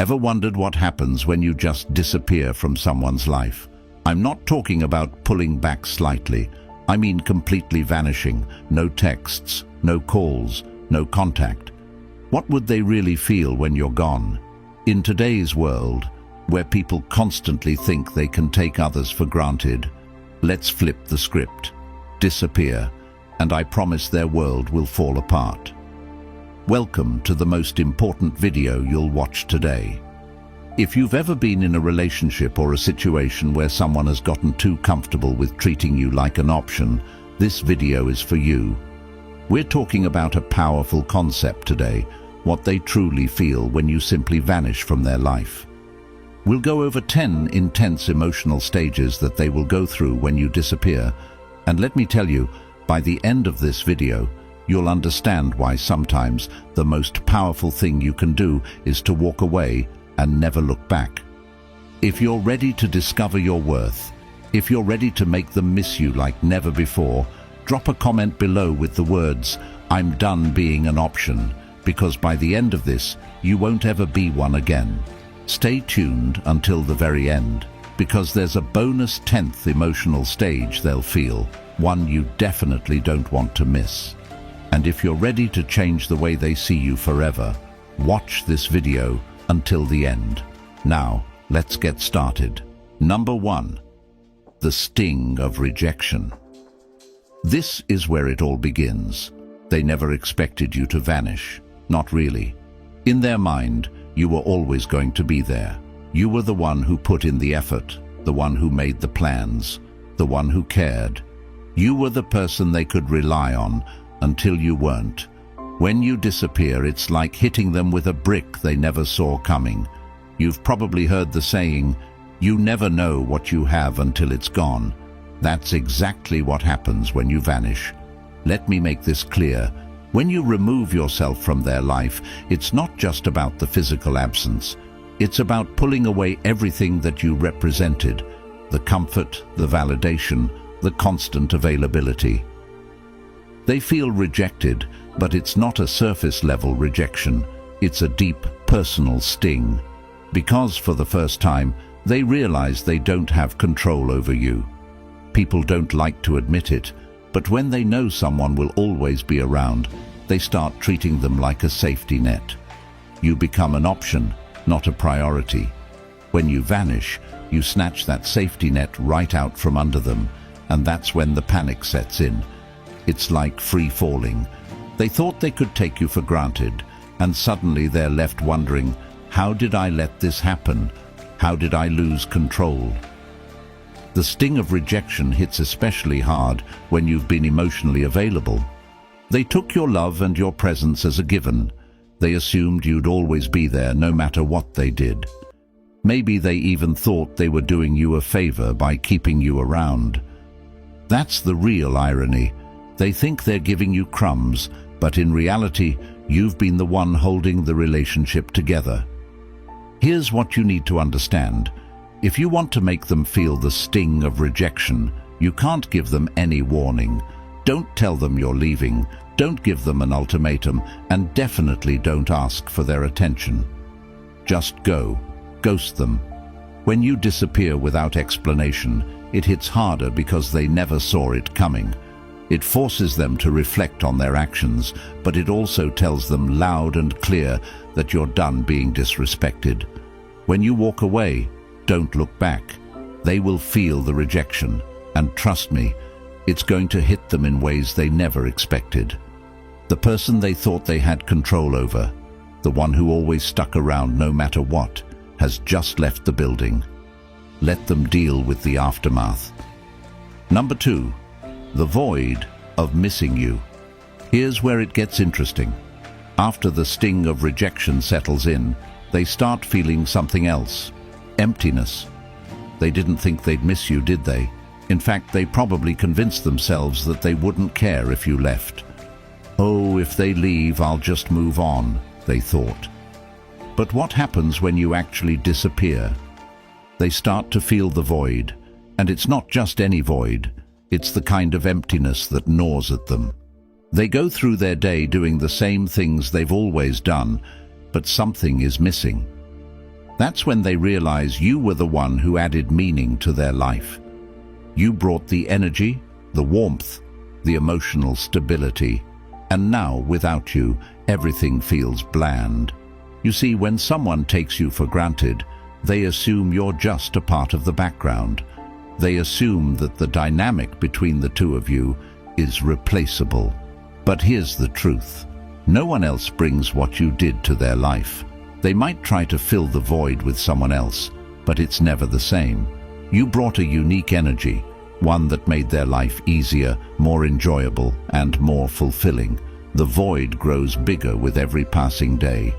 Ever wondered what happens when you just disappear from someone's life? I'm not talking about pulling back slightly. I mean completely vanishing. No texts, no calls, no contact. What would they really feel when you're gone? In today's world, where people constantly think they can take others for granted, let's flip the script. Disappear, and I promise their world will fall apart. Welcome to the most important video you'll watch today. If you've ever been in a relationship or a situation where someone has gotten too comfortable with treating you like an option, this video is for you. We're talking about a powerful concept today, what they truly feel when you simply vanish from their life. We'll go over 10 intense emotional stages that they will go through when you disappear, and let me tell you, by the end of this video, you'll understand why sometimes the most powerful thing you can do is to walk away and never look back. If you're ready to discover your worth, if you're ready to make them miss you like never before, drop a comment below with the words, "I'm done being an option," because by the end of this, you won't ever be one again. Stay tuned until the very end, because there's a bonus 10th emotional stage they'll feel, one you definitely don't want to miss. And if you're ready to change the way they see you forever, watch this video until the end. Now, let's get started. Number 1. The sting of rejection. This is where it all begins. They never expected you to vanish. Not really. In their mind, you were always going to be there. You were the one who put in the effort, the one who made the plans, the one who cared. You were the person they could rely on, until you weren't. When you disappear, it's like hitting them with a brick they never saw coming. You've probably heard the saying, "You never know what you have until it's gone." That's exactly what happens when you vanish. Let me make this clear. When you remove yourself from their life, it's not just about the physical absence. It's about pulling away everything that you represented, the comfort, the validation, the constant availability. They feel rejected, but it's not a surface-level rejection. It's a deep, personal sting. Because for the first time, they realize they don't have control over you. People don't like to admit it, but when they know someone will always be around, they start treating them like a safety net. You become an option, not a priority. When you vanish, you snatch that safety net right out from under them, and that's when the panic sets in. It's like free falling. They thought they could take you for granted, and suddenly they're left wondering, how did I let this happen? How did I lose control? The sting of rejection hits especially hard when you've been emotionally available. They took your love and your presence as a given. They assumed you'd always be there no matter what they did. Maybe they even thought they were doing you a favor by keeping you around. That's the real irony. They think they're giving you crumbs, but in reality, you've been the one holding the relationship together. Here's what you need to understand. If you want to make them feel the sting of rejection, you can't give them any warning. Don't tell them you're leaving, don't give them an ultimatum, and definitely don't ask for their attention. Just go. Ghost them. When you disappear without explanation, it hits harder because they never saw it coming. It forces them to reflect on their actions, but it also tells them loud and clear that you're done being disrespected. When you walk away, don't look back. They will feel the rejection, and trust me, it's going to hit them in ways they never expected. The person they thought they had control over, the one who always stuck around no matter what, has just left the building. Let them deal with the aftermath. Number 2. The void of missing you. Here's where it gets interesting. After the sting of rejection settles in, they start feeling something else. Emptiness. They didn't think they'd miss you, did they? In fact, they probably convinced themselves that they wouldn't care if you left. Oh, if they leave, I'll just move on, they thought. But what happens when you actually disappear? They start to feel the void, and it's not just any void. It's the kind of emptiness that gnaws at them. They go through their day doing the same things they've always done, but something is missing. That's when they realize you were the one who added meaning to their life. You brought the energy, the warmth, the emotional stability, and now, without you, everything feels bland. You see, when someone takes you for granted, they assume you're just a part of the background. They assume that the dynamic between the two of you is replaceable. But here's the truth. No one else brings what you did to their life. They might try to fill the void with someone else, but it's never the same. You brought a unique energy, one that made their life easier, more enjoyable, and more fulfilling. The void grows bigger with every passing day.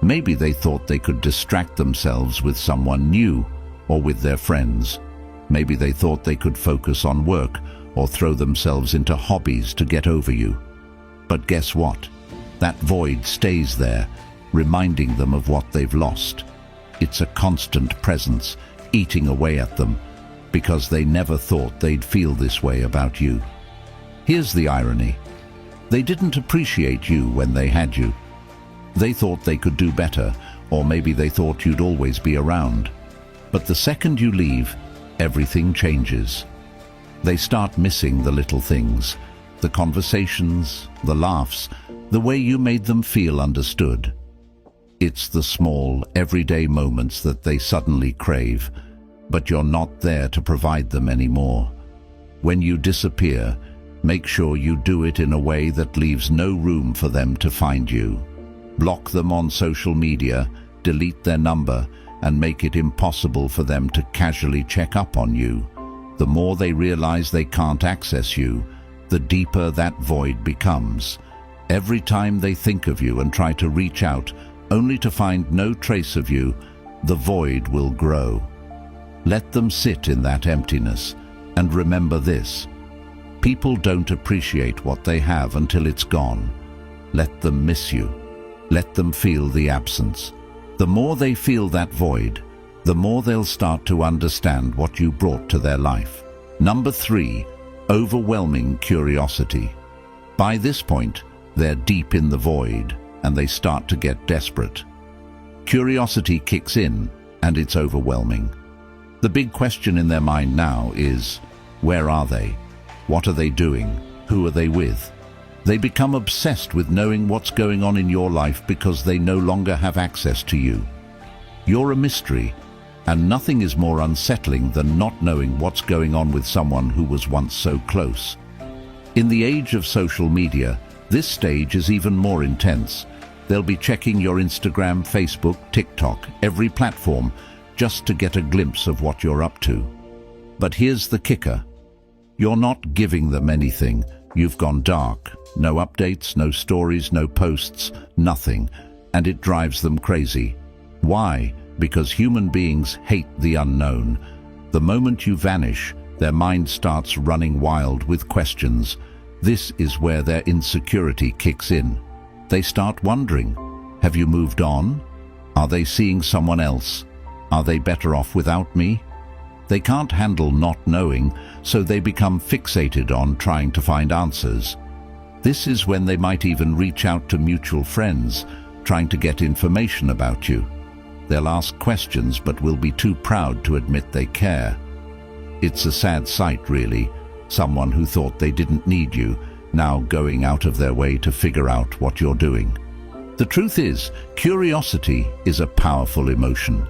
Maybe they thought they could distract themselves with someone new or with their friends. Maybe they thought they could focus on work or throw themselves into hobbies to get over you. But guess what? That void stays there, reminding them of what they've lost. It's a constant presence, eating away at them, because they never thought they'd feel this way about you. Here's the irony. They didn't appreciate you when they had you. They thought they could do better, or maybe they thought you'd always be around. But the second you leave, everything changes. They start missing the little things, the conversations, the laughs, the way you made them feel understood. It's the small, everyday moments that they suddenly crave, but you're not there to provide them anymore. When you disappear, make sure you do it in a way that leaves no room for them to find you. Block them on social media, delete their number, and make it impossible for them to casually check up on you. The more they realize they can't access you, the deeper that void becomes. Every time they think of you and try to reach out, only to find no trace of you, the void will grow. Let them sit in that emptiness, and remember this: people don't appreciate what they have until it's gone. Let them miss you. Let them feel the absence. The more they feel that void, the more they'll start to understand what you brought to their life. Number 3, overwhelming curiosity. By this point, they're deep in the void, and they start to get desperate. Curiosity kicks in, and it's overwhelming. The big question in their mind now is, where are they? What are they doing? Who are they with? They become obsessed with knowing what's going on in your life because they no longer have access to you. You're a mystery, and nothing is more unsettling than not knowing what's going on with someone who was once so close. In the age of social media, this stage is even more intense. They'll be checking your Instagram, Facebook, TikTok, every platform, just to get a glimpse of what you're up to. But here's the kicker. You're not giving them anything. You've gone dark. No updates, no stories, no posts, nothing. And it drives them crazy. Why? Because human beings hate the unknown. The moment you vanish, their mind starts running wild with questions. This is where their insecurity kicks in. They start wondering, have you moved on? Are they seeing someone else? Are they better off without me? They can't handle not knowing, so they become fixated on trying to find answers. This is when they might even reach out to mutual friends, trying to get information about you. They'll ask questions but will be too proud to admit they care. It's a sad sight, really. Someone who thought they didn't need you, now going out of their way to figure out what you're doing. The truth is, curiosity is a powerful emotion.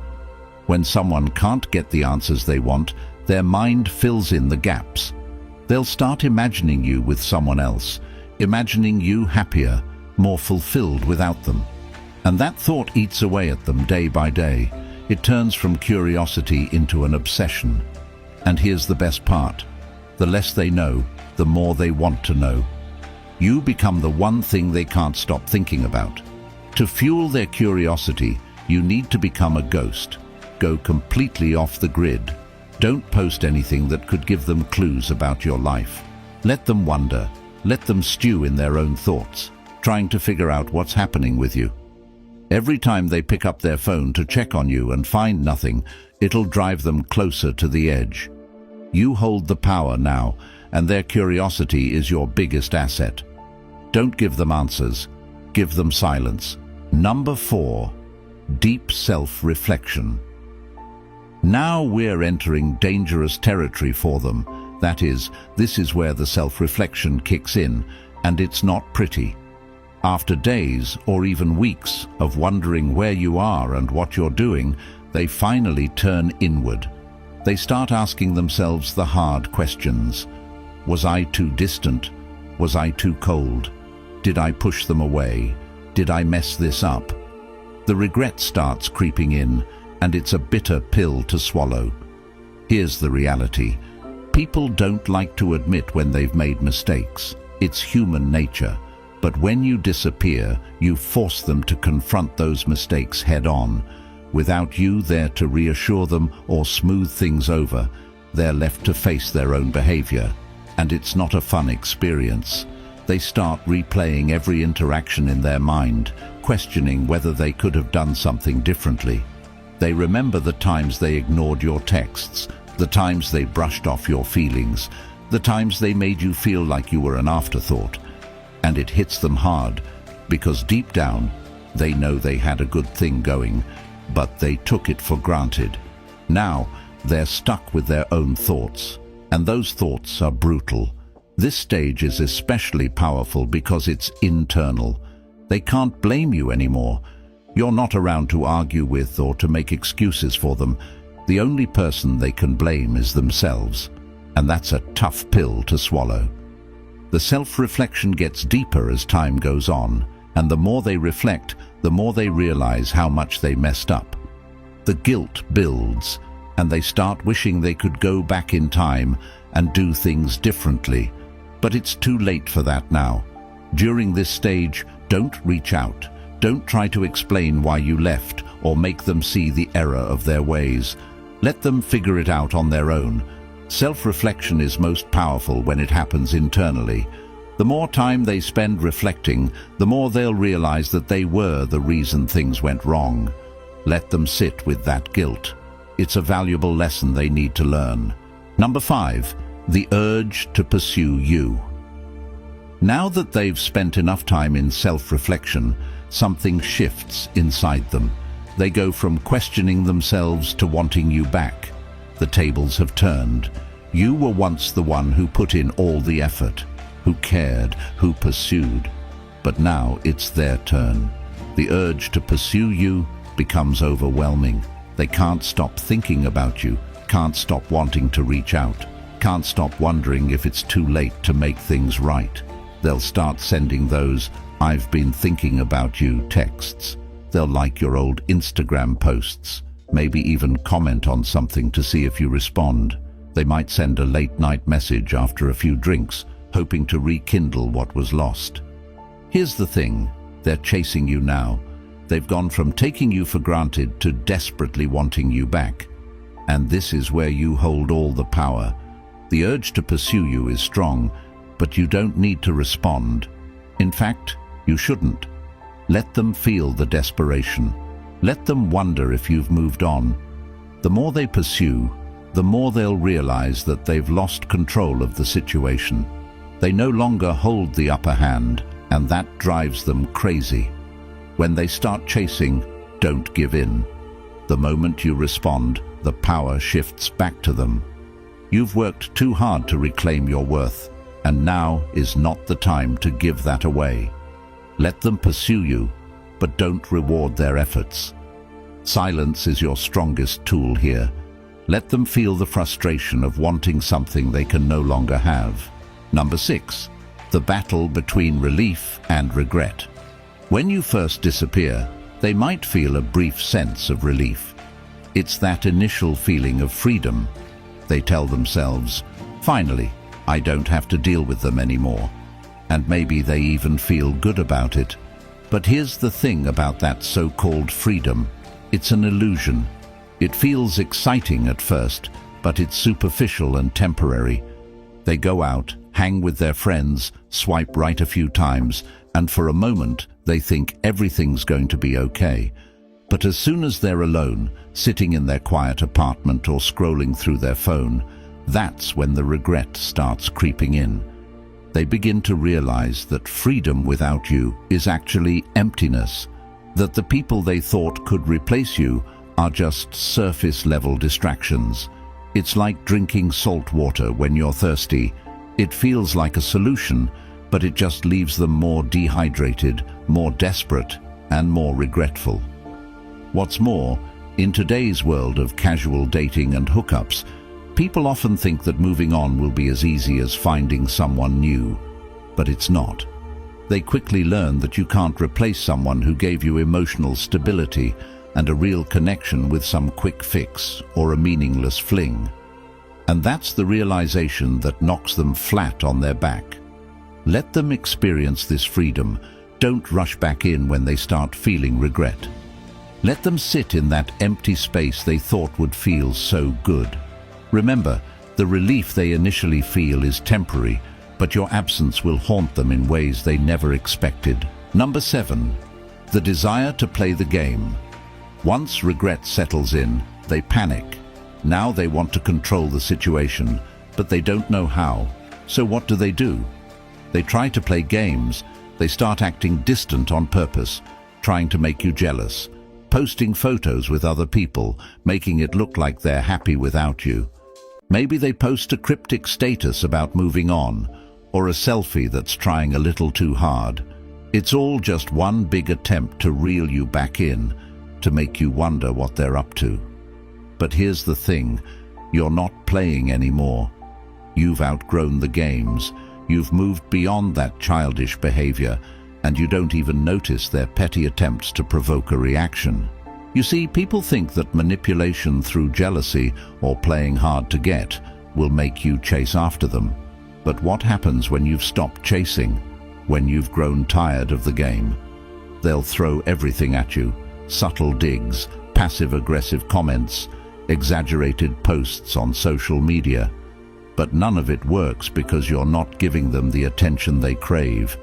When someone can't get the answers they want, their mind fills in the gaps. They'll start imagining you with someone else, imagining you happier, more fulfilled without them. And that thought eats away at them day by day. It turns from curiosity into an obsession. And here's the best part. The less they know, the more they want to know. You become the one thing they can't stop thinking about. To fuel their curiosity, you need to become a ghost. Go completely off the grid. Don't post anything that could give them clues about your life. Let them wonder. Let them stew in their own thoughts, trying to figure out what's happening with you. Every time they pick up their phone to check on you and find nothing, it'll drive them closer to the edge. You hold the power now, and their curiosity is your biggest asset. Don't give them answers. Give them silence. Number 4, deep self-reflection. Now we're entering dangerous territory for them. That is, this is where the self-reflection kicks in, and it's not pretty. After days or even weeks of wondering where you are and what you're doing, they finally turn inward. They start asking themselves the hard questions. Was I too distant? Was I too cold? Did I push them away? Did I mess this up? The regret starts creeping in, and it's a bitter pill to swallow. Here's the reality. People don't like to admit when they've made mistakes. It's human nature. But when you disappear, you force them to confront those mistakes head-on. Without you there to reassure them or smooth things over, they're left to face their own behavior. And it's not a fun experience. They start replaying every interaction in their mind, questioning whether they could have done something differently. They remember the times they ignored your texts, the times they brushed off your feelings, the times they made you feel like you were an afterthought. And it hits them hard, because deep down, they know they had a good thing going, but they took it for granted. Now, they're stuck with their own thoughts, and those thoughts are brutal. This stage is especially powerful because it's internal. They can't blame you anymore. You're not around to argue with or to make excuses for them. The only person they can blame is themselves, and that's a tough pill to swallow. The self-reflection gets deeper as time goes on, and the more they reflect, the more they realize how much they messed up. The guilt builds, and they start wishing they could go back in time and do things differently. But it's too late for that now. During this stage, don't reach out. Don't try to explain why you left or make them see the error of their ways. Let them figure it out on their own. Self-reflection is most powerful when it happens internally. The more time they spend reflecting, the more they'll realize that they were the reason things went wrong. Let them sit with that guilt. It's a valuable lesson they need to learn. Number 5, the urge to pursue you. Now that they've spent enough time in self-reflection, something shifts inside them. They go from questioning themselves to wanting you back. The tables have turned. You were once the one who put in all the effort, who cared, who pursued. But now it's their turn. The urge to pursue you becomes overwhelming. They can't stop thinking about you, can't stop wanting to reach out, can't stop wondering if it's too late to make things right. They'll start sending those "I've been thinking about you" texts. They'll like your old Instagram posts, maybe even comment on something to see if you respond. They might send a late-night message after a few drinks, hoping to rekindle what was lost. Here's the thing, they're chasing you now. They've gone from taking you for granted to desperately wanting you back. And this is where you hold all the power. The urge to pursue you is strong, but you don't need to respond. In fact, you shouldn't. Let them feel the desperation. Let them wonder if you've moved on. The more they pursue, the more they'll realize that they've lost control of the situation. They no longer hold the upper hand, and that drives them crazy. When they start chasing, don't give in. The moment you respond, the power shifts back to them. You've worked too hard to reclaim your worth, and now is not the time to give that away. Let them pursue you, but don't reward their efforts. Silence is your strongest tool here. Let them feel the frustration of wanting something they can no longer have. Number 6, the battle between relief and regret. When you first disappear, they might feel a brief sense of relief. It's that initial feeling of freedom. They tell themselves, "Finally, I don't have to deal with them anymore." And maybe they even feel good about it. But here's the thing about that so-called freedom. It's an illusion. It feels exciting at first, but it's superficial and temporary. They go out, hang with their friends, swipe right a few times, and for a moment they think everything's going to be okay. But as soon as they're alone, sitting in their quiet apartment or scrolling through their phone, that's when the regret starts creeping in. They begin to realize that freedom without you is actually emptiness. that the people they thought could replace you are just surface-level distractions. It's like drinking salt water when you're thirsty. It feels like a solution, but it just leaves them more dehydrated, more desperate, and more regretful. What's more, in today's world of casual dating and hookups, people often think that moving on will be as easy as finding someone new, but it's not. They quickly learn that you can't replace someone who gave you emotional stability and a real connection with some quick fix or a meaningless fling. And that's the realization that knocks them flat on their back. Let them experience this freedom. Don't rush back in when they start feeling regret. Let them sit in that empty space they thought would feel so good. Remember, the relief they initially feel is temporary, but your absence will haunt them in ways they never expected. Number 7. The desire to play the game. Once regret settles in, they panic. Now they want to control the situation, but they don't know how. So what do? They try to play games. They start acting distant on purpose, trying to make you jealous, posting photos with other people, making it look like they're happy without you. Maybe they post a cryptic status about moving on, or a selfie that's trying a little too hard. It's all just one big attempt to reel you back in, to make you wonder what they're up to. But here's the thing, you're not playing anymore. You've outgrown the games, you've moved beyond that childish behavior, and you don't even notice their petty attempts to provoke a reaction. You see, people think that manipulation through jealousy or playing hard to get will make you chase after them. But what happens when you've stopped chasing, when you've grown tired of the game? They'll throw everything at you. Subtle digs, passive-aggressive comments, exaggerated posts on social media. But none of it works because you're not giving them the attention they crave.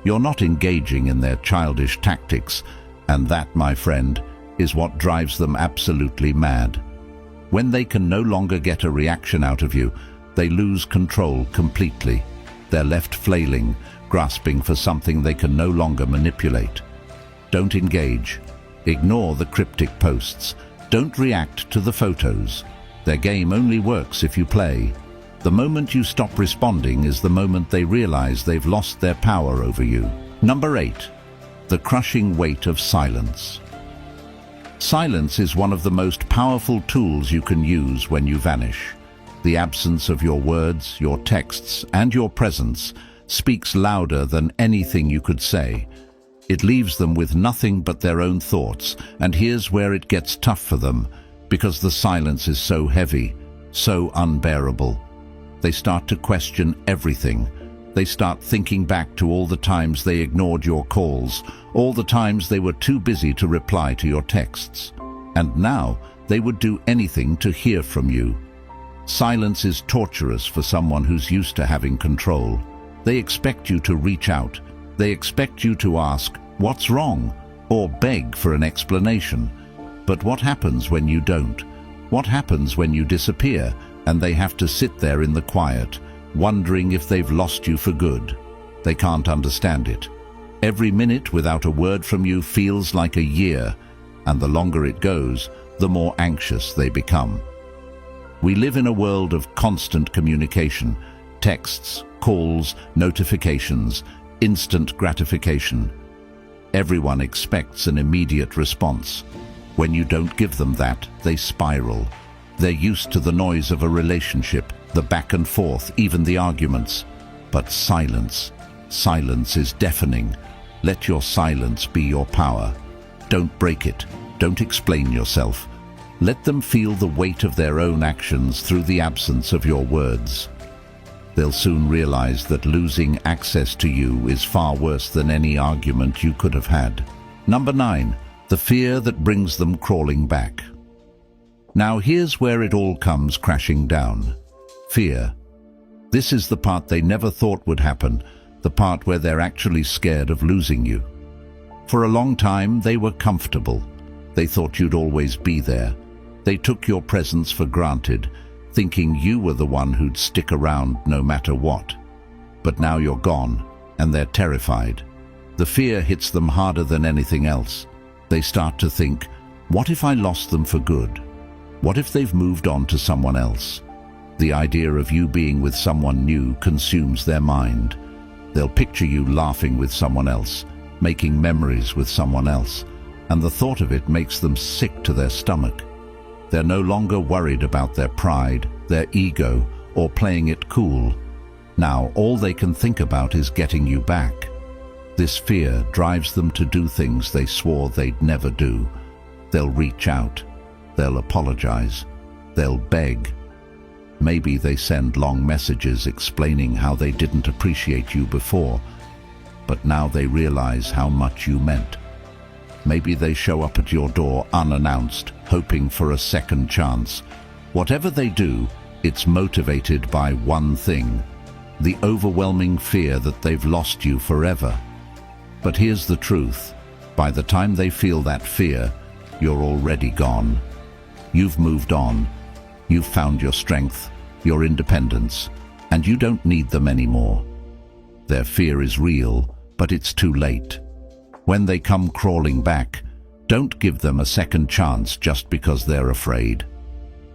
You're not engaging in their childish tactics, and that, my friend, is what drives them absolutely mad. When they can no longer get a reaction out of you, they lose control completely. They're left flailing, grasping for something they can no longer manipulate. Don't engage. Ignore the cryptic posts. Don't react to the photos. Their game only works if you play. The moment you stop responding is the moment they realize they've lost their power over you. Number 8. The crushing weight of silence. Silence is one of the most powerful tools you can use when you vanish. The absence of your words, your texts, and your presence speaks louder than anything you could say. It leaves them with nothing but their own thoughts, and here's where it gets tough for them, because the silence is so heavy, so unbearable. They start to question everything. They start thinking back to all the times they ignored your calls, all the times they were too busy to reply to your texts. And now they would do anything to hear from you. Silence is torturous for someone who's used to having control. They expect you to reach out. They expect you to ask, "What's wrong?" or beg for an explanation. But what happens when you don't? What happens when you disappear and they have to sit there in the quiet, wondering if they've lost you for good? They can't understand it. Every minute without a word from you feels like a year, and the longer it goes, the more anxious they become. We live in a world of constant communication, texts, calls, notifications, instant gratification. Everyone expects an immediate response. When you don't give them that, they spiral. They're used to the noise of a relationship, the back and forth, even the arguments. But silence is deafening. Let your silence be your power. Don't break it. Don't explain yourself. Let them feel the weight of their own actions through the absence of your words. They'll soon realize that losing access to you is far worse than any argument you could have had. Number 9. The fear that brings them crawling back. Now here's where it all comes crashing down. Fear. This is the part they never thought would happen, the part where they're actually scared of losing you. For a long time, they were comfortable. They thought you'd always be there. They took your presence for granted, thinking you were the one who'd stick around no matter what. But now you're gone, and they're terrified. The fear hits them harder than anything else. They start to think, what if I lost them for good? What if they've moved on to someone else? The idea of you being with someone new consumes their mind. They'll picture you laughing with someone else, making memories with someone else, and the thought of it makes them sick to their stomach. They're no longer worried about their pride, their ego, or playing it cool. Now all they can think about is getting you back. This fear drives them to do things they swore they'd never do. They'll reach out. They'll apologize. They'll beg. Maybe they send long messages explaining how they didn't appreciate you before, but now they realize how much you meant. Maybe they show up at your door unannounced, hoping for a second chance. Whatever they do, it's motivated by one thing: the overwhelming fear that they've lost you forever. But here's the truth. By the time they feel that fear, you're already gone. You've moved on. You've found your strength, your independence, and you don't need them anymore. Their fear is real, but it's too late. When they come crawling back, don't give them a second chance just because they're afraid.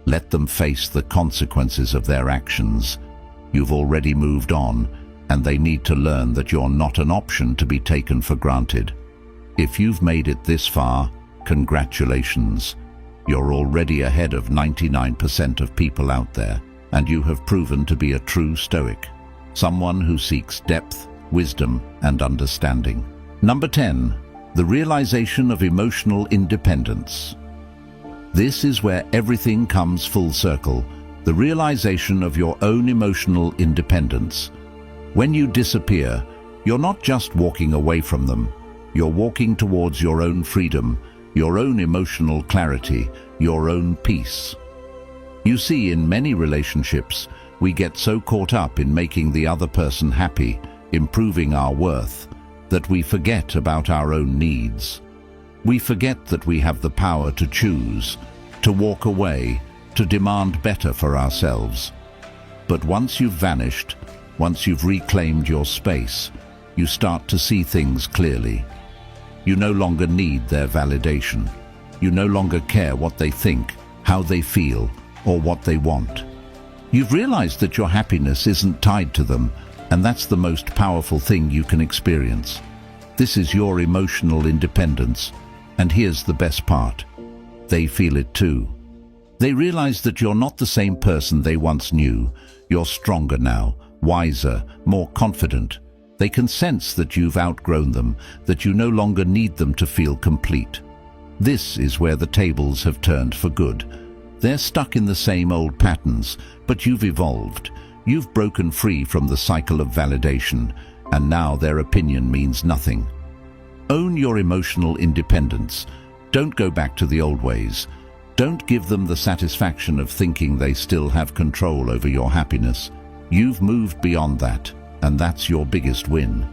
Let them face the consequences of their actions. You've already moved on, and they need to learn that you're not an option to be taken for granted. If you've made it this far, congratulations. You're already ahead of 99% of people out there, and you have proven to be a true Stoic, someone who seeks depth, wisdom, and understanding. Number 10, the realization of emotional independence. This is where everything comes full circle, the realization of your own emotional independence. When you disappear, you're not just walking away from them, you're walking towards your own freedom, your own emotional clarity, your own peace. You see, in many relationships, we get so caught up in making the other person happy, improving our worth, that we forget about our own needs. We forget that we have the power to choose, to walk away, to demand better for ourselves. But once you've vanished, once you've reclaimed your space, you start to see things clearly. You no longer need their validation. You no longer care what they think, how they feel, or what they want. You've realized that your happiness isn't tied to them, and that's the most powerful thing you can experience. This is your emotional independence, and here's the best part. They feel it too. They realize that you're not the same person they once knew. You're stronger now, wiser, more confident. They can sense that you've outgrown them, that you no longer need them to feel complete. This is where the tables have turned for good. They're stuck in the same old patterns, but you've evolved. You've broken free from the cycle of validation, and now their opinion means nothing. Own your emotional independence. Don't go back to the old ways. Don't give them the satisfaction of thinking they still have control over your happiness. You've moved beyond that, and that's your biggest win.